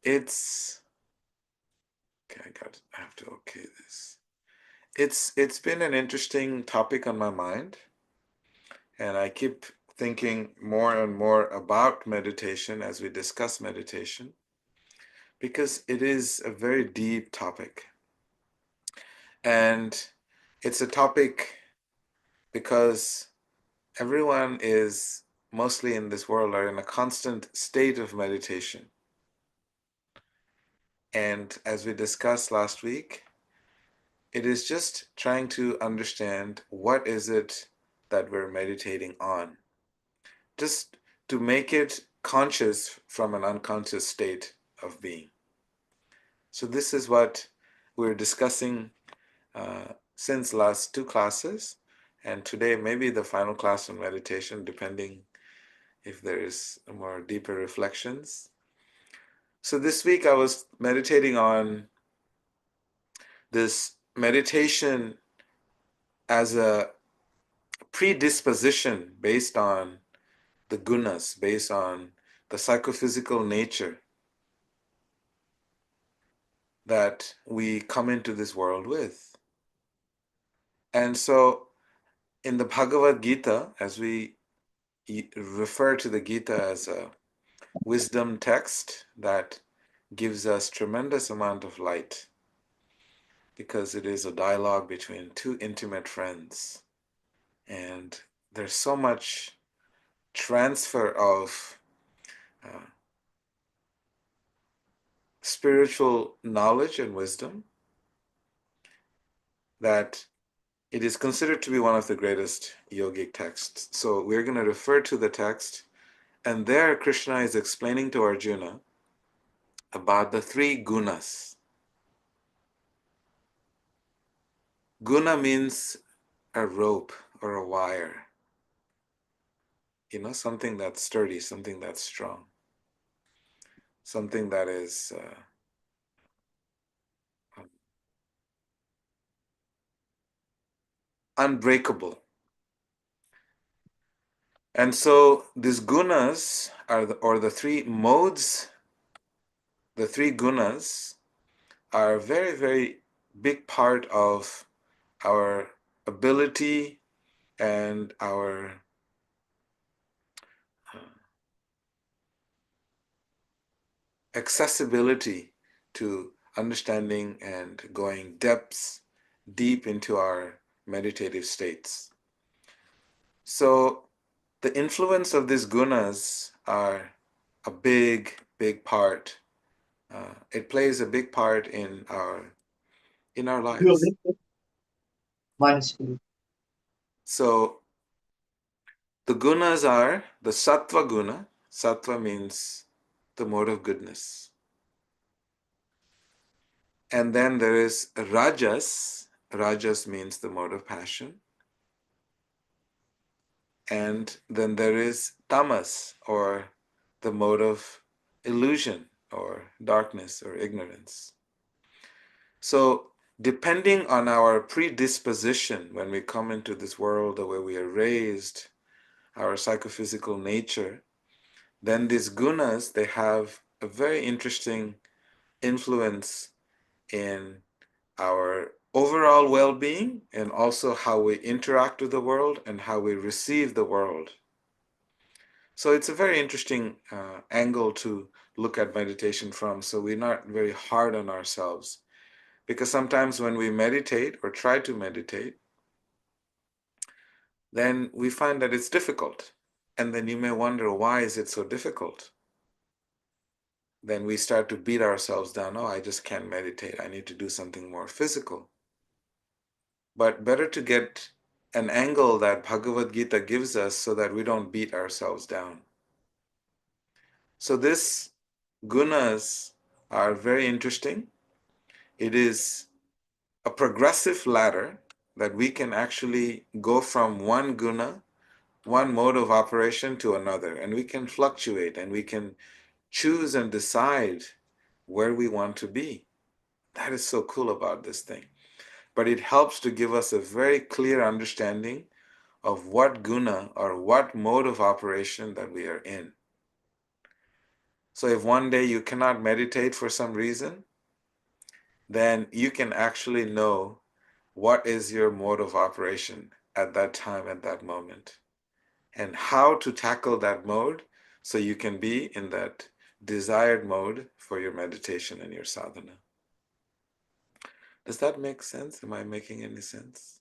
It's okay, I have to okay this. It's been an interesting topic on my mind, and I keep thinking more and more about meditation as we discuss meditation, because it is a very deep topic. And it's a topic because everyone is mostly in this world are in a constant state of meditation. And as we discussed last week, it is just trying to understand what is it that we're meditating on, just to make it conscious from an unconscious state of being. So this is what we're discussing since last two classes, and today maybe the final class on meditation, depending if there is more deeper reflections. So this week I was meditating on this meditation as a predisposition based on the gunas, based on the psychophysical nature that we come into this world with. And so in the Bhagavad Gita, as we refer to the Gita as a wisdom text that gives us tremendous amount of light, because it is a dialogue between two intimate friends. And there's so much transfer of spiritual knowledge and wisdom that it is considered to be one of the greatest yogic texts. So we're going to refer to the text, and there Krishna is explaining to Arjuna about the three gunas. Guna means a rope or a wire, something that's sturdy, something that's strong, something that is unbreakable. And so these gunas are the three modes. The three gunas are a very, very big part of our ability and our accessibility to understanding and going deep into our meditative states. So the influence of these gunas are a big, big part. It plays a big part in our lives. So the gunas are the sattva guna. Sattva means the mode of goodness. And then there is rajas. Rajas means the mode of passion. And then there is tamas, or the mode of illusion or darkness or ignorance. So depending on our predisposition when we come into this world, the way we are raised, our psychophysical nature, then these gunas, they have a very interesting influence in our overall well-being, and also how we interact with the world and how we receive the world. So it's a very interesting angle to look at meditation from. So we're not very hard on ourselves, because sometimes when we meditate or try to meditate, then we find that it's difficult. And then you may wonder, why is it so difficult? Then we start to beat ourselves down. Oh, I just can't meditate. I need to do something more physical. But better to get an angle that Bhagavad Gita gives us so that we don't beat ourselves down. So this gunas are very interesting. It is a progressive ladder that we can actually go from one guna, one mode of operation, to another, and we can fluctuate and we can choose and decide where we want to be. That is so cool about this thing. But it helps to give us a very clear understanding of what guna or what mode of operation that we are in. So if one day you cannot meditate for some reason, then you can actually know what is your mode of operation at that time, at that moment, and how to tackle that mode so you can be in that desired mode for your meditation and your sadhana. Does that make sense? Am I making any sense?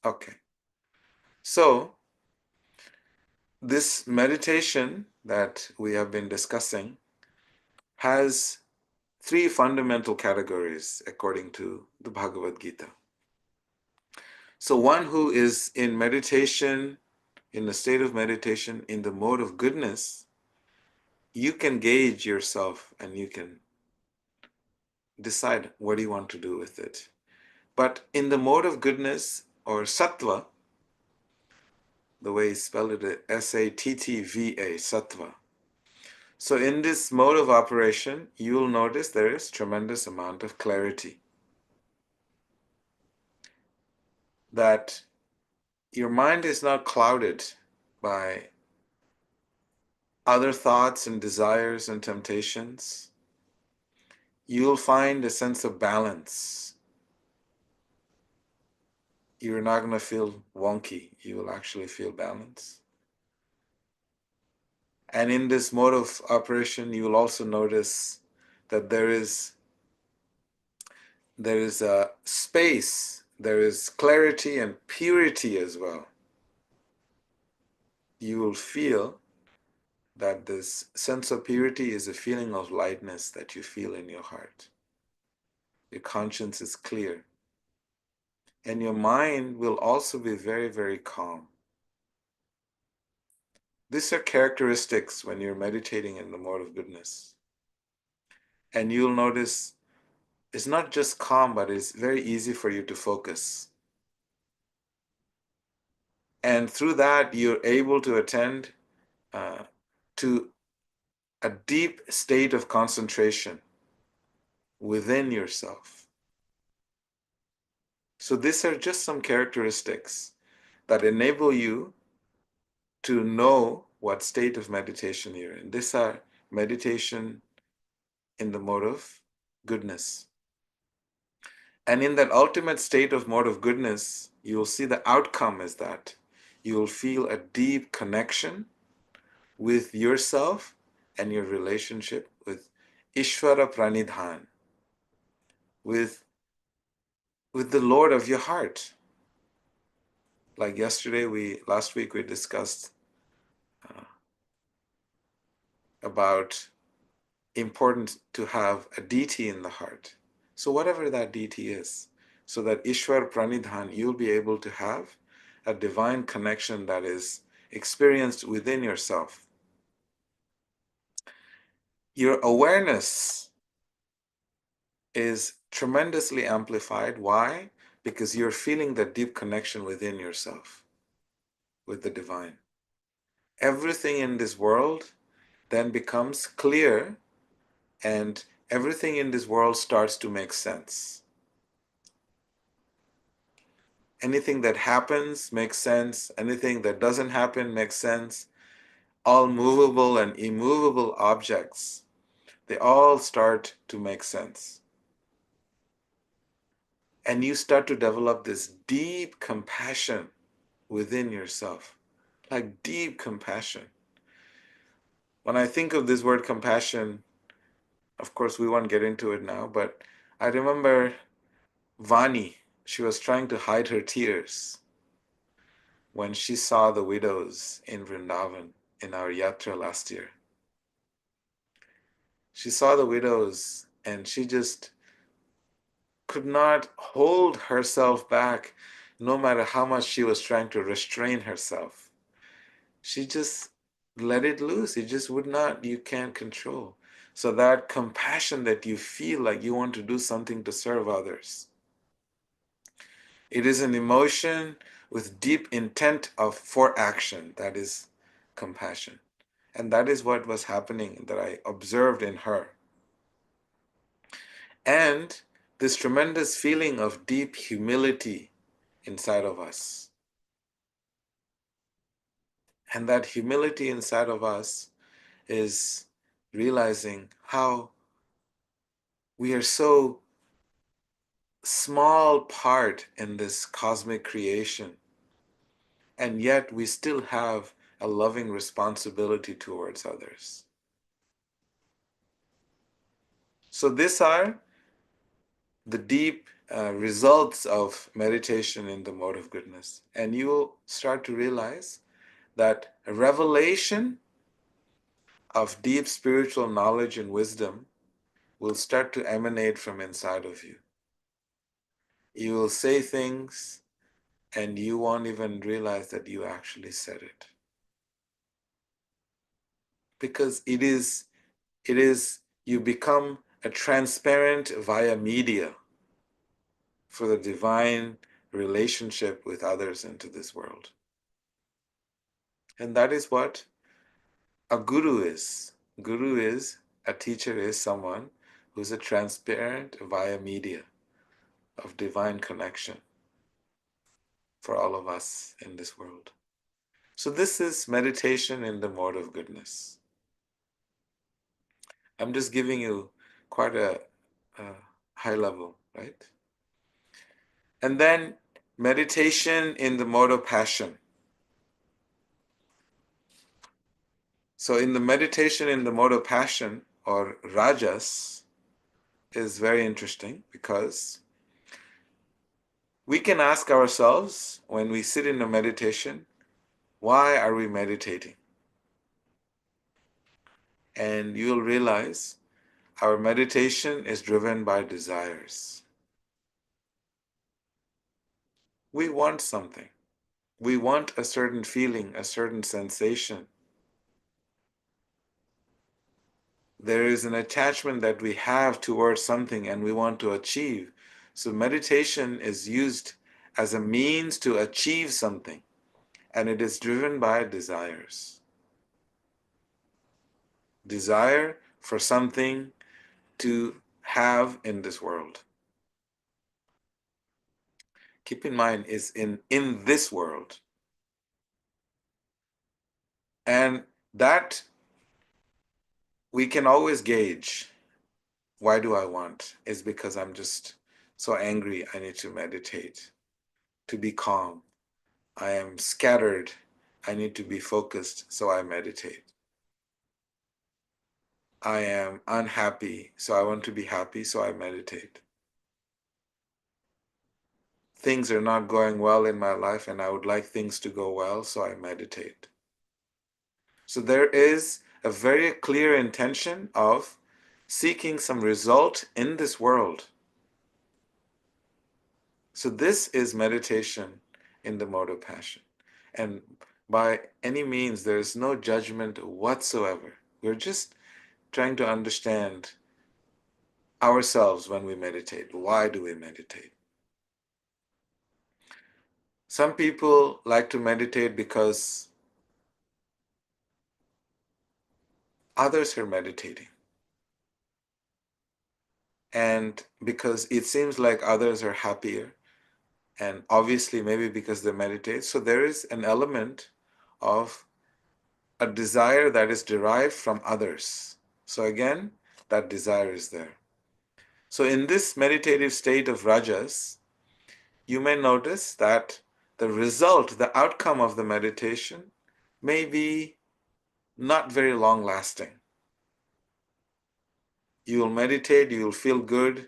Okay. So, this meditation that we have been discussing has three fundamental categories according to the Bhagavad Gita. So, one who is in meditation, in the state of meditation, in the mode of goodness, you can gauge yourself and you can decide what do you want to do with it. But in the mode of goodness or sattva, the way he spelled it, S-A-T-T-V-A, sattva. So in this mode of operation, you will notice there is tremendous amount of clarity. That your mind is not clouded by other thoughts and desires and temptations. You will find a sense of balance. You're not going to feel wonky. You will actually feel balance. And in this mode of operation, you will also notice that there is a space, there is clarity and purity as well. You will feel that this sense of purity is a feeling of lightness that you feel in your heart. Your conscience is clear. And your mind will also be very, very calm. These are characteristics when you're meditating in the mode of goodness. And you'll notice it's not just calm, but it's very easy for you to focus. And through that, you're able to attend to a deep state of concentration within yourself. So these are just some characteristics that enable you to know what state of meditation you're in. These are meditation in the mode of goodness. And in that ultimate state of mode of goodness, you will see the outcome is that you will feel a deep connection with yourself and your relationship with Ishvara Pranidhan, with the Lord of your heart. Like last week we discussed about important to have a deity in the heart. So whatever that deity is, so that Ishwar Pranidhan, you'll be able to have a divine connection that is experienced within yourself. Your awareness is tremendously amplified. Why? Because you're feeling the deep connection within yourself, with the divine. Everything in this world then becomes clear, and everything in this world starts to make sense. Anything that happens makes sense. Anything that doesn't happen makes sense. All movable and immovable objects, they all start to make sense. And you start to develop this deep compassion within yourself, like deep compassion. When I think of this word compassion, of course, we won't get into it now, but I remember Vani, she was trying to hide her tears when she saw the widows in Vrindavan in our yatra last year. She saw the widows and she just could not hold herself back no matter how much she was trying to restrain herself. She just let it loose. It just would not, you can't control. So that compassion that you feel like you want to do something to serve others. It is an emotion with deep intent for action. That is compassion. And that is what was happening that I observed in her. And this tremendous feeling of deep humility inside of us. And that humility inside of us is realizing how we are so small part in this cosmic creation, and yet we still have a loving responsibility towards others. So these are the deep results of meditation in the mode of goodness. And you will start to realize that a revelation of deep spiritual knowledge and wisdom will start to emanate from inside of you. You will say things and you won't even realize that you actually said it. Because you become a transparent via media for the divine relationship with others into this world. And that is what a guru is. Guru is, a teacher is someone who's a transparent via media of divine connection for all of us in this world. So this is meditation in the mode of goodness. I'm just giving you quite a high level, right? And then meditation in the mode of passion. So in the meditation in the mode of passion, or rajas, is very interesting because we can ask ourselves when we sit in a meditation, why are we meditating? And you'll realize our meditation is driven by desires. We want something. We want a certain feeling, a certain sensation. There is an attachment that we have towards something and we want to achieve. So meditation is used as a means to achieve something, and it is driven by desires. Desire for something to have in this world. Keep in mind, is in this world. And that we can always gauge. Why do I want? Is because I'm just so angry, I need to meditate to be calm. I am scattered, I need to be focused, so I meditate. I am unhappy, so I want to be happy, so I meditate. Things are not going well in my life and I would like things to go well, so I meditate. So there is a very clear intention of seeking some result in this world. So this is meditation in the mode of passion. And by any means, there is no judgment whatsoever. We're just trying to understand ourselves when we meditate. Why do we meditate? Some people like to meditate because others are meditating. And because it seems like others are happier, and obviously maybe because they meditate. So there is an element of a desire that is derived from others. So again, that desire is there. So in this meditative state of rajas, you may notice that the result, the outcome of the meditation may be not very long lasting. You will meditate, you will feel good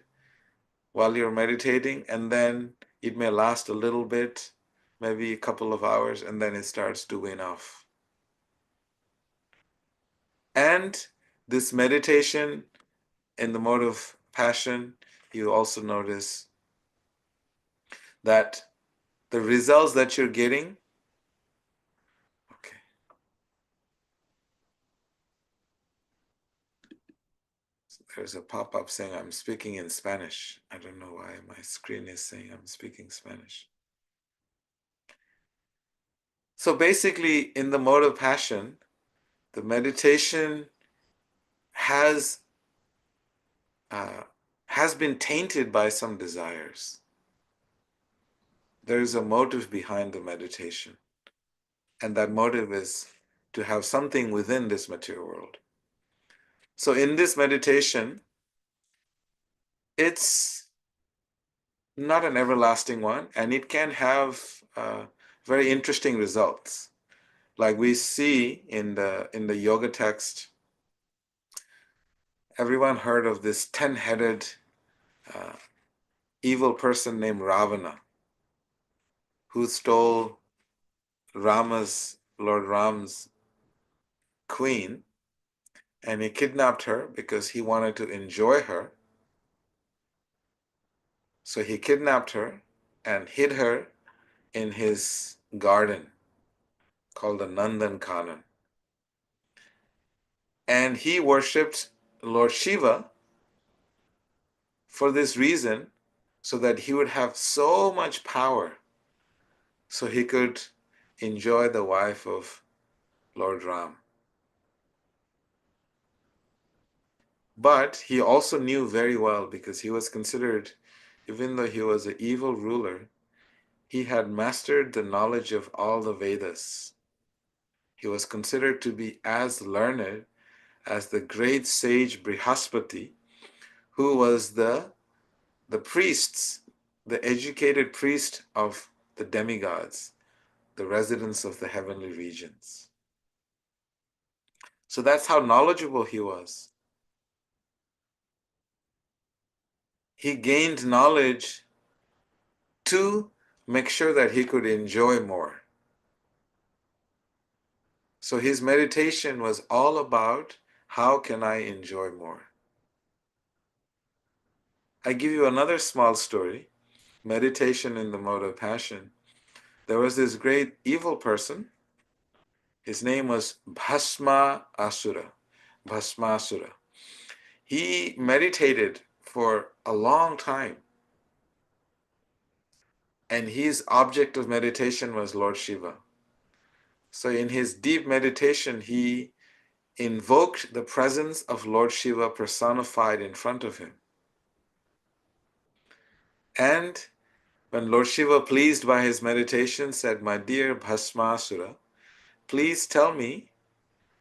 while you're meditating, and then it may last a little bit, maybe a couple of hours, and then it starts to wane off. And this meditation in the mode of passion, you also notice that the results that you're getting, okay. There's a pop-up saying I'm speaking in Spanish. I don't know why my screen is saying I'm speaking Spanish. So basically, in the mode of passion, the meditation has uh, has been tainted by some desires. There is a motive behind the meditation, and that motive is to have something within this material world. So in this meditation, it's not an everlasting one, and it can have very interesting results. Like we see in the yoga text, everyone heard of this 10-headed uh, evil person named Ravana, who stole Lord Ram's queen, and he kidnapped her because he wanted to enjoy her. So he kidnapped her and hid her in his garden called the Nandan Kanan. And he worshipped Lord Shiva for this reason, so that he would have so much power so he could enjoy the wife of Lord Ram. But he also knew very well, because he was considered, even though he was an evil ruler, he had mastered the knowledge of all the Vedas. He was considered to be as learned as the great sage Brihaspati, who was the priests, the educated priest of the demigods, the residents of the heavenly regions. So that's how knowledgeable he was. He gained knowledge to make sure that he could enjoy more. So his meditation was all about, how can I enjoy more? I give you another small story, meditation in the mode of passion. There was this great evil person. His name was Bhasmasura. Bhasmasura. He meditated for a long time, and his object of meditation was Lord Shiva. So in his deep meditation, he invoked the presence of Lord Shiva personified in front of him. And when Lord Shiva, pleased by his meditation, said, "My dear Bhasmasura, please tell me,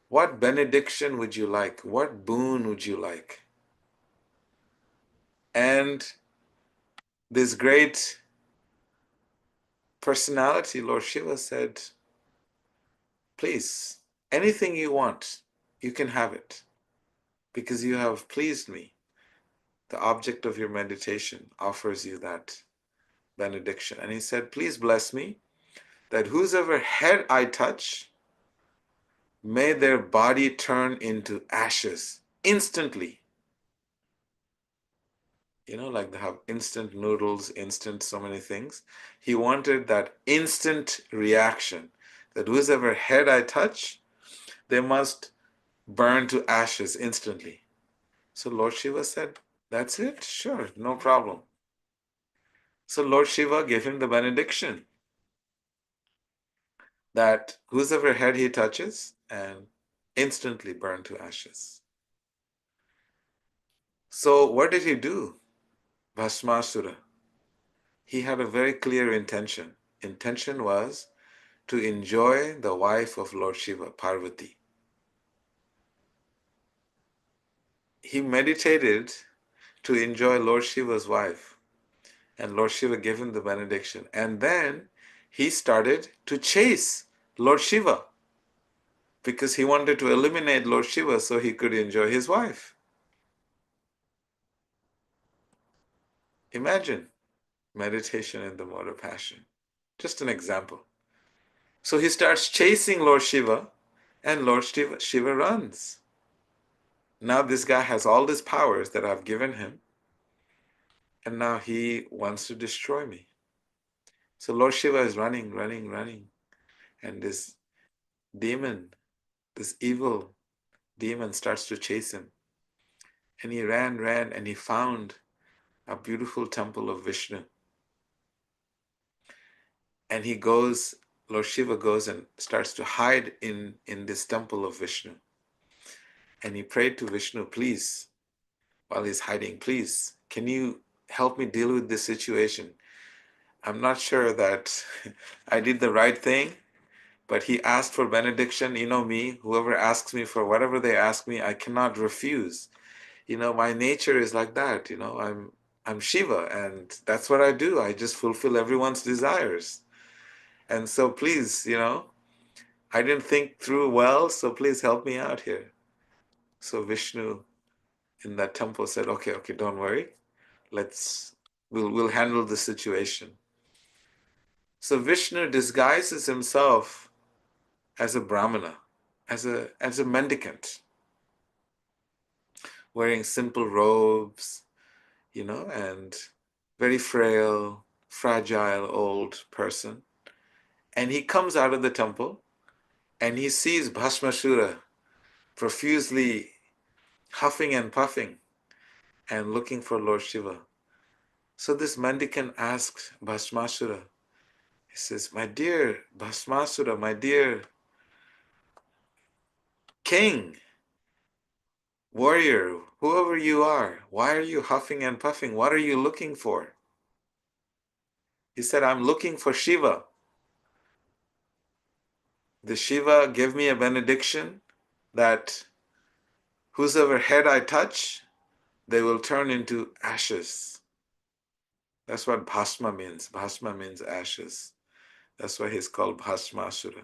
what benediction would you like? What boon would you like?" And this great personality, Lord Shiva, said, "Please, anything you want, you can have it, because you have pleased me. The object of your meditation offers you that benediction." And he said, "Please bless me, that whosoever head I touch, may their body turn into ashes instantly." You know, like they have instant noodles, instant so many things. He wanted that instant reaction, that whosoever head I touch, they must burn to ashes instantly. So Lord Shiva said, "That's it? Sure, no problem." So Lord Shiva gave him the benediction that whosoever head he touches, and instantly burn to ashes. So what did he do? Bhasmasura. He had a very clear intention. Intention was to enjoy the wife of Lord Shiva, Parvati. He meditated to enjoy Lord Shiva's wife, and Lord Shiva gave him the benediction. And then he started to chase Lord Shiva, because he wanted to eliminate Lord Shiva so he could enjoy his wife. Imagine meditation in the mode of passion. Just an example. So he starts chasing Lord Shiva, and Lord Shiva runs. Now this guy has all these powers that I've given him, and now he wants to destroy me. So Lord Shiva is running, running, running, and this demon, this evil demon, starts to chase him. And he ran, ran, and he found a beautiful temple of Vishnu. And he goes, Lord Shiva goes and starts to hide in this temple of Vishnu. And he prayed to Vishnu, "Please, while he's hiding, please, can you help me deal with this situation? I'm not sure that I did the right thing, But he asked for benediction. You know me, whoever asks me for whatever they ask me, I cannot refuse. My nature is like that. I'm Shiva, and that's what I do. I just fulfill everyone's desires. And so please, I didn't think through well, so please help me out here. So Vishnu in that temple said, okay, okay, don't worry. We'll handle the situation. So Vishnu disguises himself as a brahmana, as a mendicant, wearing simple robes, and very frail, fragile old person. And he comes out of the temple and he sees Bhasmasura profusely huffing and puffing and looking for Lord Shiva. So this mendicant asks Bhasmasura, he says, my dear Bhasmasura, my dear king, warrior, whoever you are, why are you huffing and puffing? What are you looking for? He said, I'm looking for Shiva. The Shiva gave me a benediction that whosoever head I touch, they will turn into ashes. That's what bhasma means. Bhasma means ashes. That's why he's called Bhasmasura.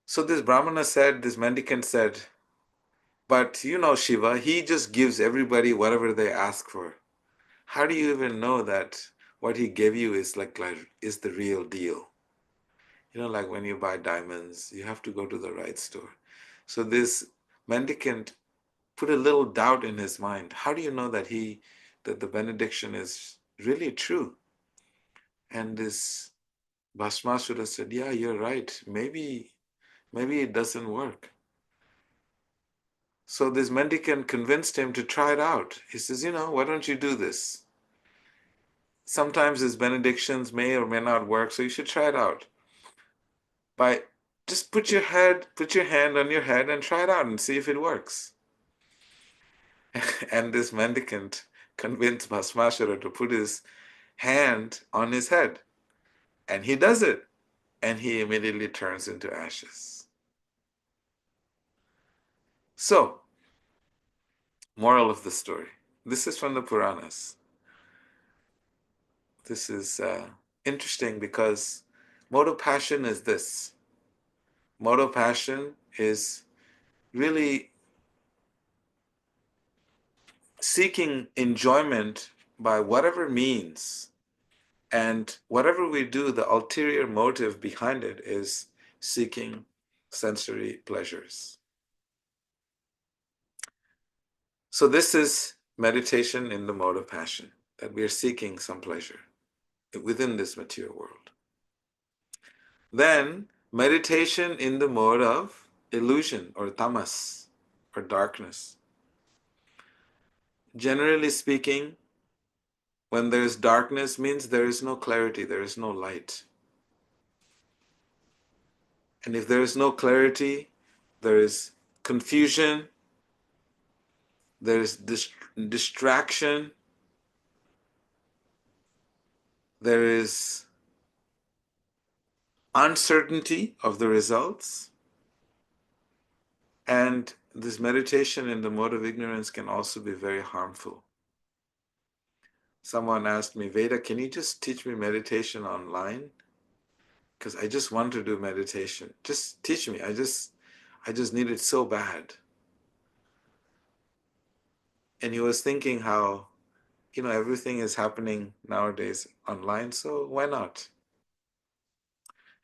So this Brahmana said, this mendicant said, but Shiva, he just gives everybody whatever they ask for. How do you even know that what he gave you is is the real deal? Like when you buy diamonds, you have to go to the right store. So this mendicant put a little doubt in his mind. How do you know that the benediction is really true? And this Bhasmasura said, yeah, you're right. Maybe it doesn't work. So this mendicant convinced him to try it out. He says, why don't you do this? Sometimes his benedictions may or may not work, so you should try it out. Just put your hand on your head and try it out and see if it works. And this mendicant convinced Bhasmasura to put his hand on his head. And he does it. And he immediately turns into ashes. So, moral of the story. This is from the Puranas. This is interesting because mode of passion is this. Mode of passion is really seeking enjoyment by whatever means. And whatever we do, the ulterior motive behind it is seeking sensory pleasures. So this is meditation in the mode of passion, that we are seeking some pleasure within this material world. Then meditation in the mode of illusion or tamas or darkness. Generally speaking, when there is darkness means there is no clarity, there is no light. And if there is no clarity, there is confusion, there is distraction, there is uncertainty of the results, and this meditation in the mode of ignorance can also be very harmful. Someone asked me, Veda, can you just teach me meditation online? Because I just want to do meditation. Just teach me. I just need it so bad. And he was thinking how, everything is happening nowadays online, so why not?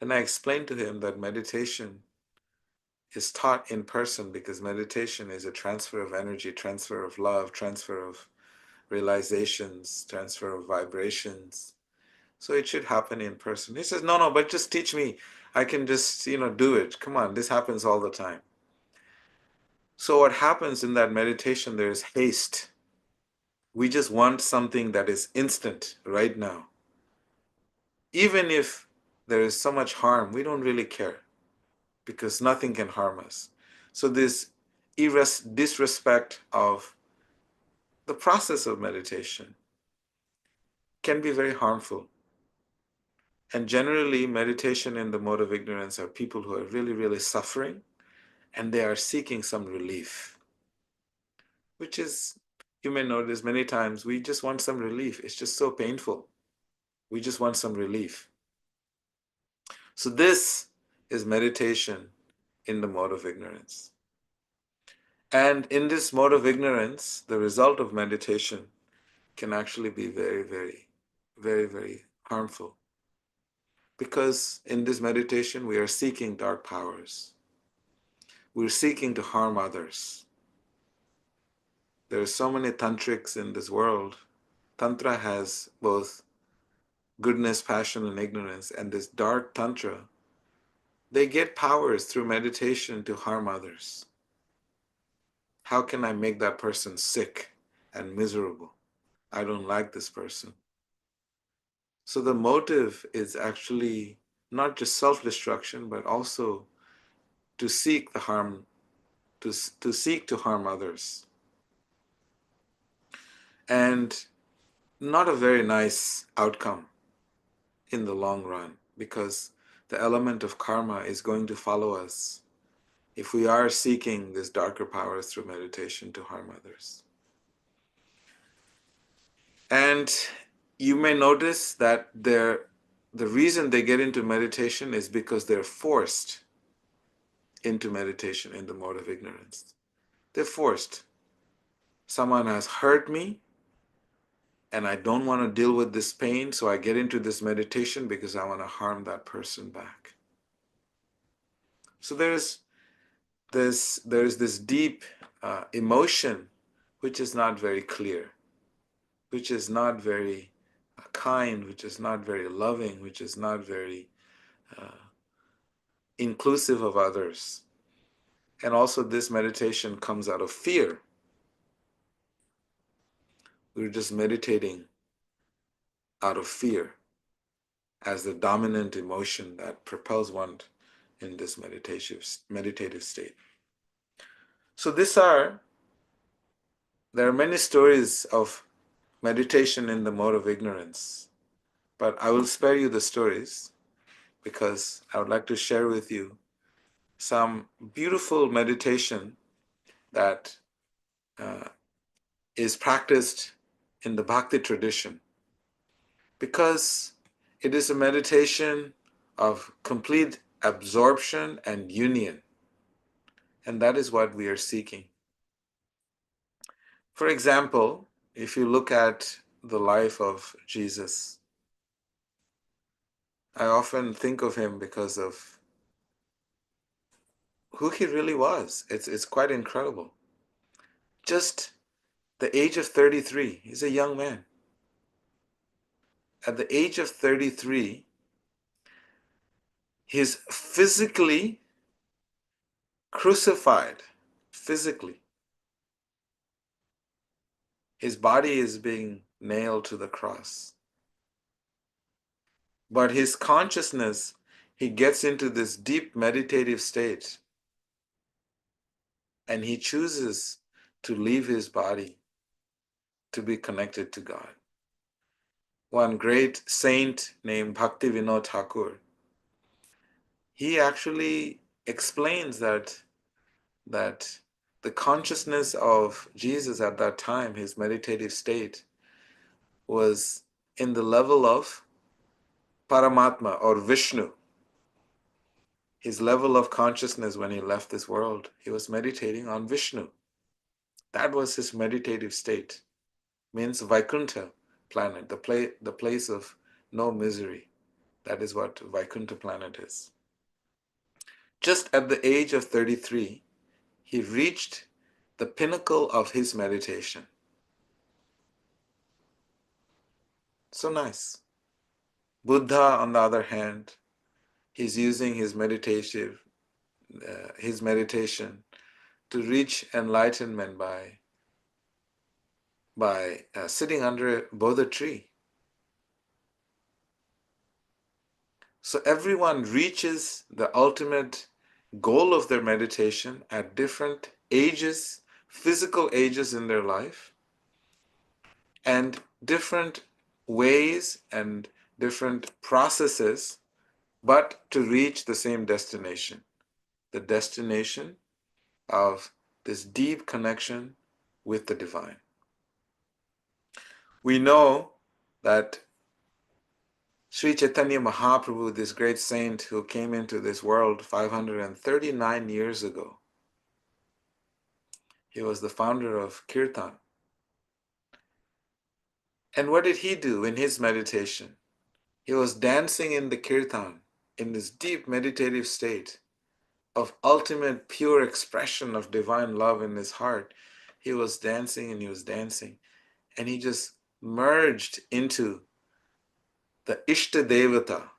And I explained to him that meditation is taught in person because meditation is a transfer of energy, transfer of love, transfer of realizations, transfer of vibrations. So it should happen in person. He says, no, but just teach me. I can just, do it. Come on, this happens all the time. So what happens in that meditation, there is haste. We just want something that is instant right now. Even if there is so much harm, we don't really care because nothing can harm us. So this disrespect of the process of meditation can be very harmful. And generally, meditation in the mode of ignorance are people who are really, really suffering and they are seeking some relief, which is, you may notice many times, we just want some relief. It's just so painful. We just want some relief. So this is meditation in the mode of ignorance. And in this mode of ignorance, the result of meditation can actually be very, very, very, very harmful. Because in this meditation, we are seeking dark powers. We're seeking to harm others. There are so many tantrics in this world. Tantra has both goodness, passion, and ignorance. And this dark tantra, they get powers through meditation to harm others. How can I make that person sick and miserable? I don't like this person. So the motive is actually not just self-destruction, but also to seek the harm, to seek to harm others. And not a very nice outcome in the long run, because the element of karma is going to follow us if we are seeking this darker powers through meditation to harm others. And you may notice that the reason they get into meditation is because they're forced into meditation in the mode of ignorance. They're forced. Someone has hurt me and I don't want to deal with this pain, so I get into this meditation because I want to harm that person back. So there's this deep emotion which is not very clear, which is not very kind, which is not very loving, which is not very inclusive of others. And also this meditation comes out of fear. We're just meditating out of fear as the dominant emotion that propels one in this meditative state. So there are many stories of meditation in the mode of ignorance, but I will spare you the stories because I would like to share with you some beautiful meditation that is practiced in the Bhakti tradition, because it is a meditation of complete absorption and union, and that is what we are seeking. For example, if you look at the life of Jesus, I often think of him because of who he really was. It's quite incredible. Just the age of 33, he's a young man. At the age of 33, he's physically crucified. Physically. His body is being nailed to the cross. But his consciousness, he gets into this deep meditative state and he chooses to leave his body to be connected to God. One great saint named Bhaktivinoda Thakur, he actually explains that the consciousness of Jesus at that time, his meditative state, was in the level of Paramatma or Vishnu. His level of consciousness when he left this world, he was meditating on Vishnu. That was his meditative state. Means Vaikuntha planet, the place of no misery. That is what Vaikuntha planet is. Just at the age of 33, he reached the pinnacle of his meditation. So nice. Buddha, on the other hand, he's using his meditation to reach enlightenment by sitting under a Bodhi tree. So everyone reaches the ultimate goal of their meditation at different ages, physical ages in their life, and different ways and different processes, but to reach the same destination, the destination of this deep connection with the divine. We know that Sri Chaitanya Mahaprabhu, this great saint who came into this world 539 years ago, he was the founder of Kirtan. And what did he do in his meditation? He was dancing in the Kirtan in this deep meditative state of ultimate pure expression of divine love in his heart. He was dancing and he was dancing, and he just merged into the Ishta Devata,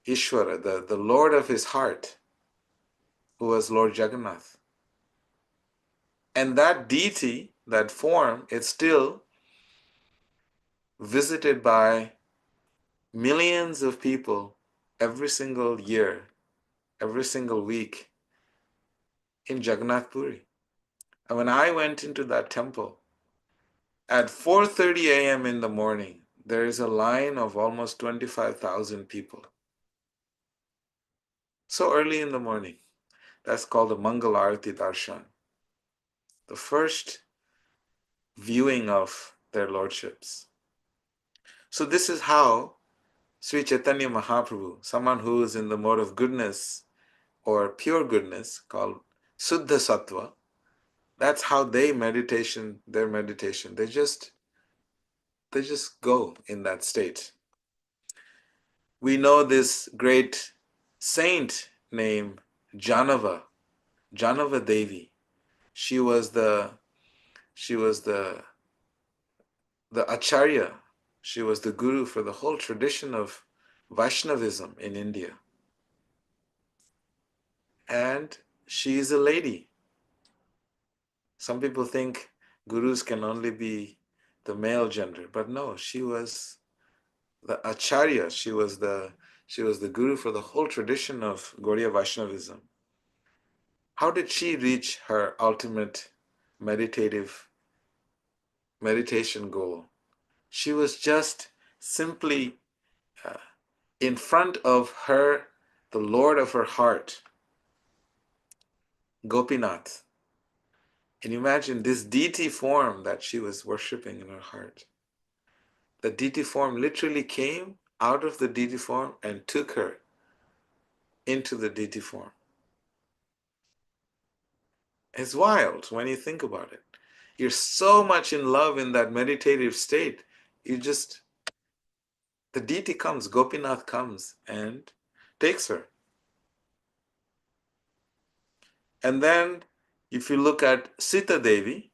Ishvara, the Lord of his heart, who was Lord Jagannath. And that deity, that form, is still visited by millions of people every single year, every single week in Jagannath Puri. And when I went into that temple at 4:30 a.m. in the morning, there is a line of almost 25,000 people. So early in the morning. That's called the Mangal Arati Darshan, the first viewing of their lordships. So this is how Sri Chaitanya Mahaprabhu, someone who is in the mode of goodness or pure goodness called Suddha Sattva, that's how their meditation, they just go in that state. We know this great saint named Janava Devi. She was the Acharya. She was the guru for the whole tradition of Vaishnavism in India. And she is a lady. Some people think gurus can only be the male gender, but no, she was the Acharya. She was the guru for the whole tradition of Gaudiya Vaishnavism. How did she reach her ultimate meditation goal? She was just simply in front of her, the Lord of her heart, Gopinath. And imagine this deity form that she was worshipping in her heart. The deity form literally came out of the deity form and took her into the deity form. It's wild when you think about it. You're so much in love in that meditative state. The deity comes, Gopinath comes and takes her. And then if you look at Sita Devi,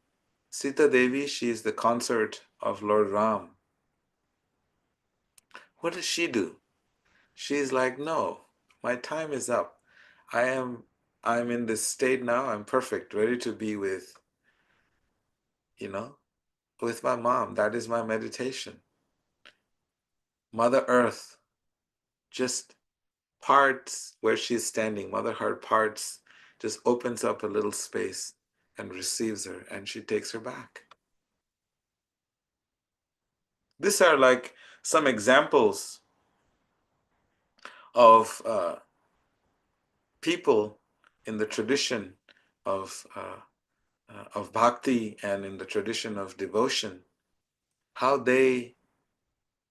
she is the consort of Lord Ram. What does she do? She's like, no, my time is up. I'm in this state now. I'm perfect, ready to be with, with my mom. That is my meditation. Mother Earth just parts where she's standing. Mother Heart parts, just opens up a little space and receives her, and she takes her back. These are like some examples of people in the tradition of bhakti and in the tradition of devotion,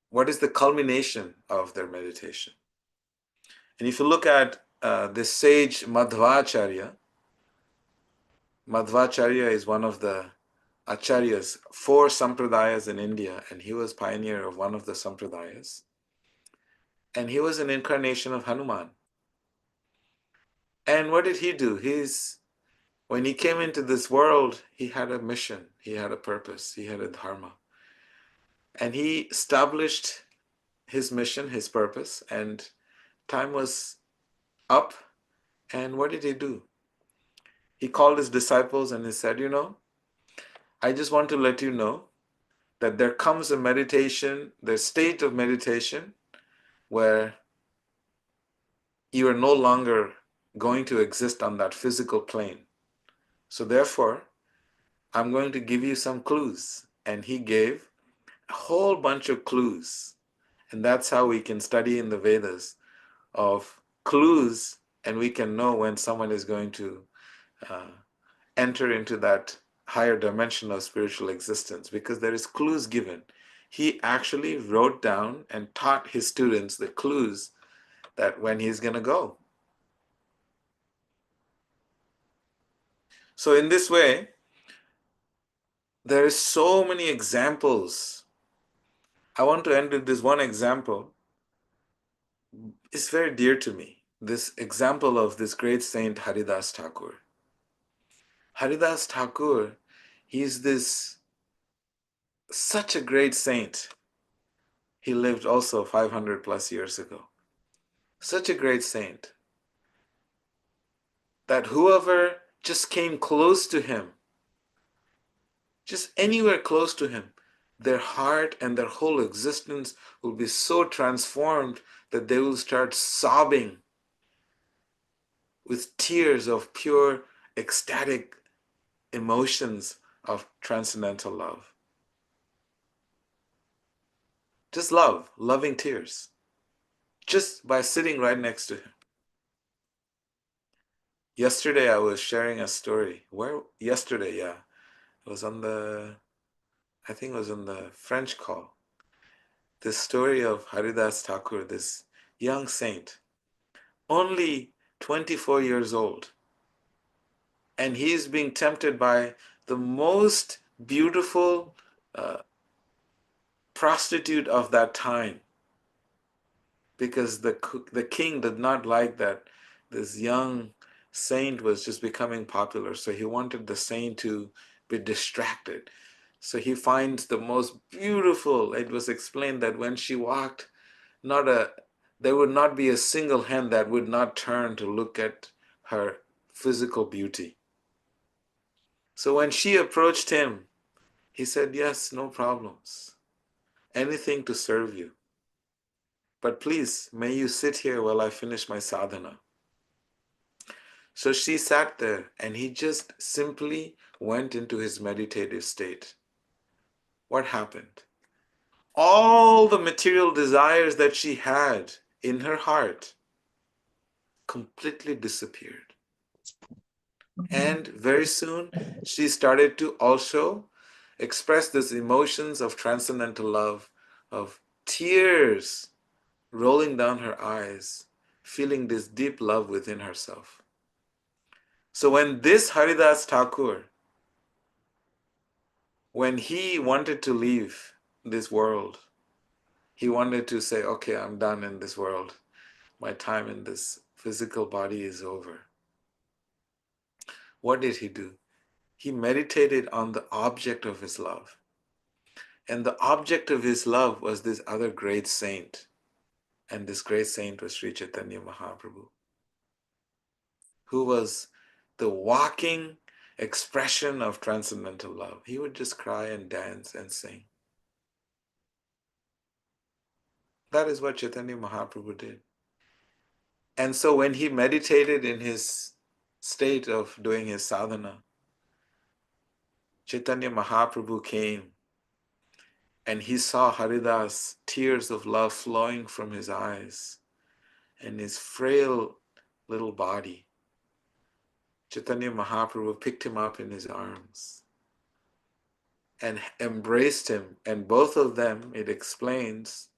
what is the culmination of their meditation. And if you look at this sage Madhvacharya is one of the acharyas, 4 sampradayas in India, and he was pioneer of one of the sampradayas. And he was an incarnation of Hanuman. And what did he do? When he came into this world, he had a mission, he had a purpose, he had a dharma. And he established his mission, his purpose, and time was up. And what did he do? He called his disciples and he said, I just want to let you know that there comes a meditation, the state of meditation, where you are no longer going to exist on that physical plane. So therefore, I'm going to give you some clues. And he gave a whole bunch of clues And that's how we can study in the Vedas of clues, and we can know when someone is going to uh, enter into that higher dimension of spiritual existence, because there is clues given. He actually wrote down and taught his students the clues that when he's going to go. So in this way, there is so many examples. I want to end with this one example. It's very dear to me. This example of this great saint Haridas Thakur. Haridas Thakur, he's this such a great saint. He lived also 500 plus years ago. Such a great saint that whoever just came close to him, just anywhere close to him, their heart and their whole existence will be so transformed that they will start sobbing with tears of pure ecstatic emotions of transcendental love. Just love, loving tears, just by sitting right next to him. Yesterday I was sharing a story. Yesterday, yeah. It was on I think it was on the French call. This story of Haridas Thakur, this young saint, only 24 years old. And he's being tempted by the most beautiful prostitute of that time, because the king did not like that this young saint was just becoming popular. So he wanted the saint to be distracted. So he finds the most beautiful. It was explained that when she walked, there would not be a single hand that would not turn to look at her physical beauty. So when she approached him, he said, "Yes, no problems. Anything to serve you. But please, may you sit here while I finish my sadhana." So she sat there, and he just simply went into his meditative state. What happened? All the material desires that she had in her heart completely disappeared. And very soon, she started to also express these emotions of transcendental love, of tears rolling down her eyes, feeling this deep love within herself. So when this Haridas Thakur, when he wanted to leave this world, he wanted to say, "Okay, I'm done in this world. My time in this physical body is over." What did he do? He meditated on the object of his love. And the object of his love was this other great saint. And this great saint was Sri Chaitanya Mahaprabhu, who was the walking expression of transcendental love. He would just cry and dance and sing. That is what Chaitanya Mahaprabhu did. And so when he meditated in his state of doing his sadhana, Chaitanya Mahaprabhu came and he saw Haridas, tears of love flowing from his eyes and his frail little body. Chaitanya Mahaprabhu picked him up in his arms and embraced him. And both of them, it explains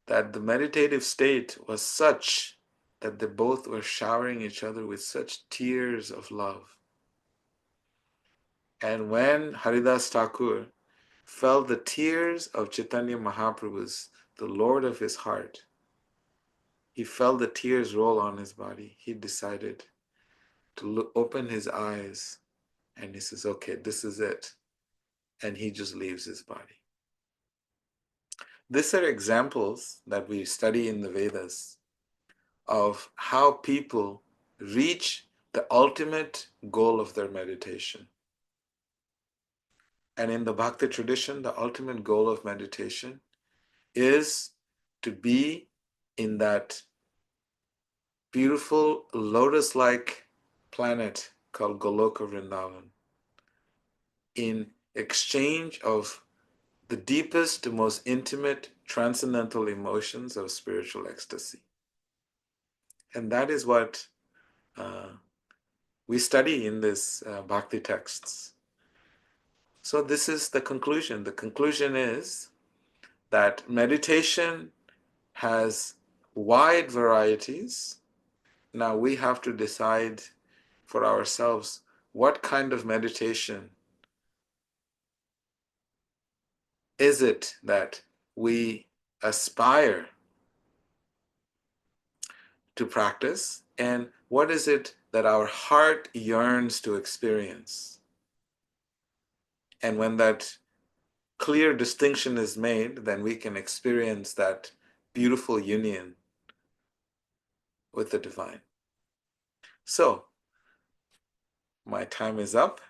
that the meditative state was such that they both were showering each other with such tears of love. And when Haridas Thakur felt the tears of Chaitanya Mahaprabhu's, the Lord of his heart, he felt the tears roll on his body. He decided to open his eyes and he says, "Okay, this is it." And he just leaves his body. These are examples that we study in the Vedas of how people reach the ultimate goal of their meditation. And in the Bhakti tradition, the ultimate goal of meditation is to be in that beautiful lotus-like planet called Goloka Vrindavan, in exchange of the deepest, most intimate transcendental emotions of spiritual ecstasy. And that is what we study in this bhakti texts. So this is the conclusion. The conclusion is that meditation has wide varieties. Now we have to decide for ourselves what kind of meditation is it that we aspire to practice, and what is it that our heart yearns to experience. And when that clear distinction is made, then we can experience that beautiful union with the divine. So, my time is up.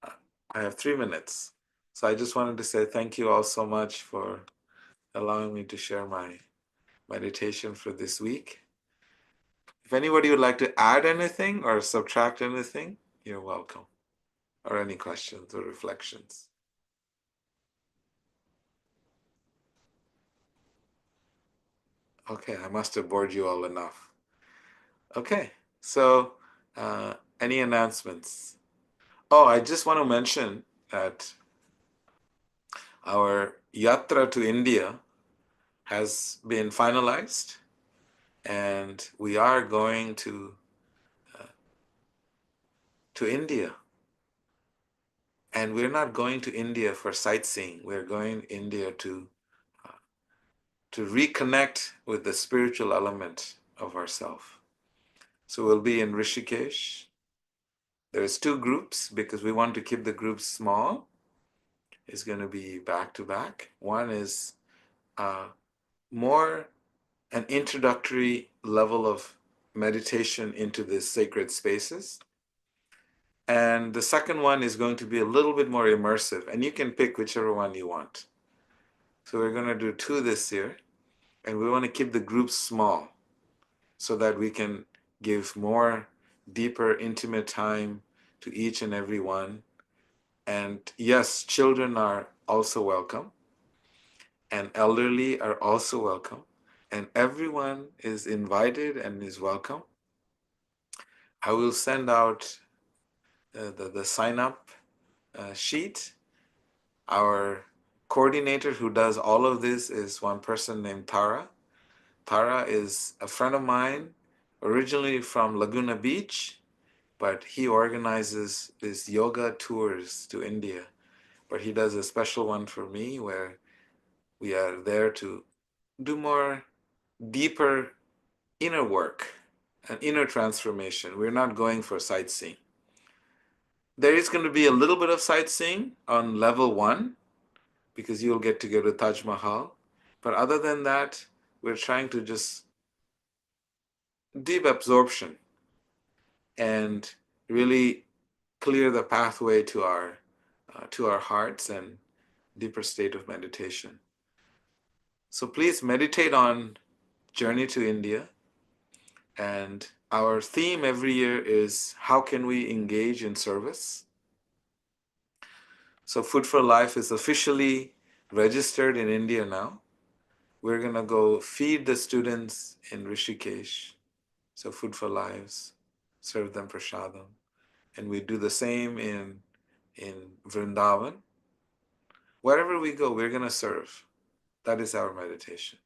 I have 3 minutes. So I just wanted to say thank you all so much for allowing me to share my meditation for this week. If anybody would like to add anything or subtract anything, you're welcome. Or any questions or reflections. Okay, I must have bored you all enough. Okay, so any announcements? Oh, I just want to mention that our yatra to India has been finalized, and we are going to India. And we're not going to India for sightseeing. We're going to India to reconnect with the spiritual element of ourself. So we'll be in Rishikesh. There's 2 groups because we want to keep the groups small. It's going to be back to back. One is more an introductory level of meditation into these sacred spaces. And the second one is going to be a little bit more immersive, and you can pick whichever one you want. So we're going to do 2 this year, and we want to keep the groups small so that we can give more deeper, intimate time to each and every one. And yes, children are also welcome, and elderly are also welcome, and everyone is invited and is welcome. I will send out the sign up sheet. Our coordinator who does all of this is one person named Tara. Tara is a friend of mine, originally from Laguna Beach, but he organizes these yoga tours to India. But he does a special one for me where we are there to do more deeper inner work and inner transformation. We're not going for sightseeing. There is going to be a little bit of sightseeing on level 1 because you'll get to go to Taj Mahal. But other than that, we're trying to just deep absorption and really clear the pathway to our hearts and deeper state of meditation. So please meditate on Journey to India. And our theme every year is how can we engage in service? So Food for Life is officially registered in India now. We're going to go feed the students in Rishikesh. So Food for Lives, serve them prasadam. And we do the same in Vrindavan. Wherever we go, we're going to serve. That is our meditation.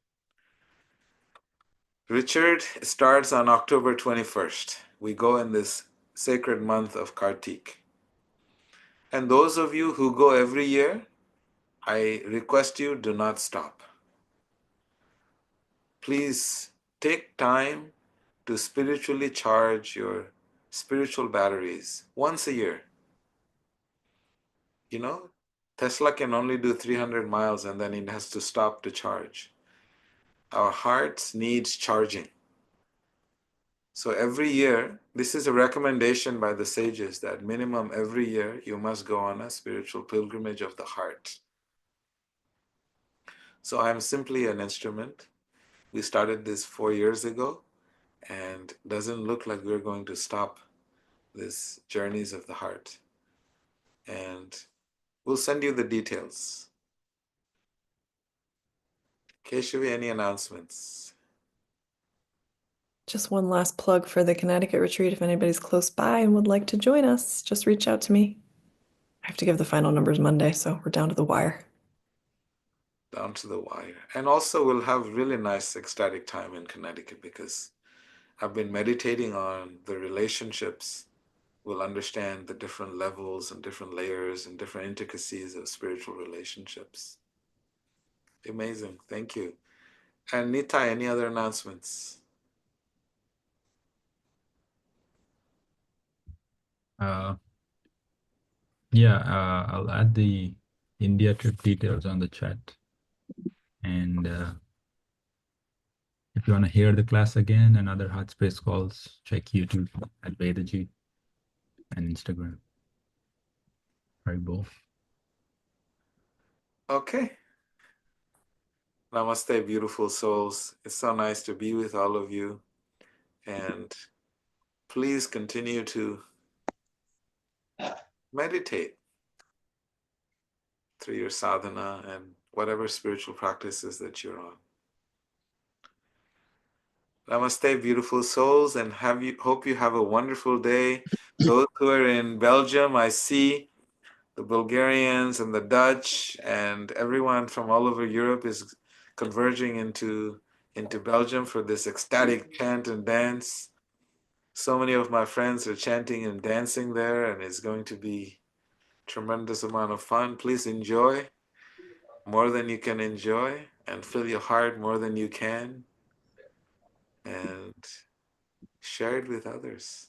Richard starts on October 21st. We go in this sacred month of Kartik. And those of you who go every year, I request you do not stop. Please take time to spiritually charge your spiritual batteries once a year. You know, Tesla can only do 300 miles and then it has to stop to charge. Our hearts needs charging. So every year, this is a recommendation by the sages that minimum every year you must go on a spiritual pilgrimage of the heart. So I'm simply an instrument. We started this 4 years ago and doesn't look like we're going to stop these journeys of the heart. And we'll send you the details. Keshavi, any announcements? Just one last plug for the Connecticut retreat. If anybody's close by and would like to join us, just reach out to me. I have to give the final numbers Monday, so we're down to the wire. Down to the wire. And also, we'll have really nice ecstatic time in Connecticut because I've been meditating on the relationships. We'll understand the different levels and different layers and different intricacies of spiritual relationships. Amazing. Thank you. And Nitai, any other announcements? Uh, yeah, I'll add the India trip details on the chat. And if you want to hear the class again and other Heartspace calls, check YouTube at Vedaji and Instagram. Haribo. Okay. Namaste, beautiful souls. It's so nice to be with all of you. And please continue to meditate through your sadhana and whatever spiritual practices that you're on. Namaste, beautiful souls, and hope you have a wonderful day. Those who are in Belgium, I see the Bulgarians and the Dutch and everyone from all over Europe is converging into Belgium for this ecstatic chant and dance. So many of my friends are chanting and dancing there, and it's going to be tremendous amount of fun. Please enjoy more than you can enjoy and fill your heart more than you can and share it with others.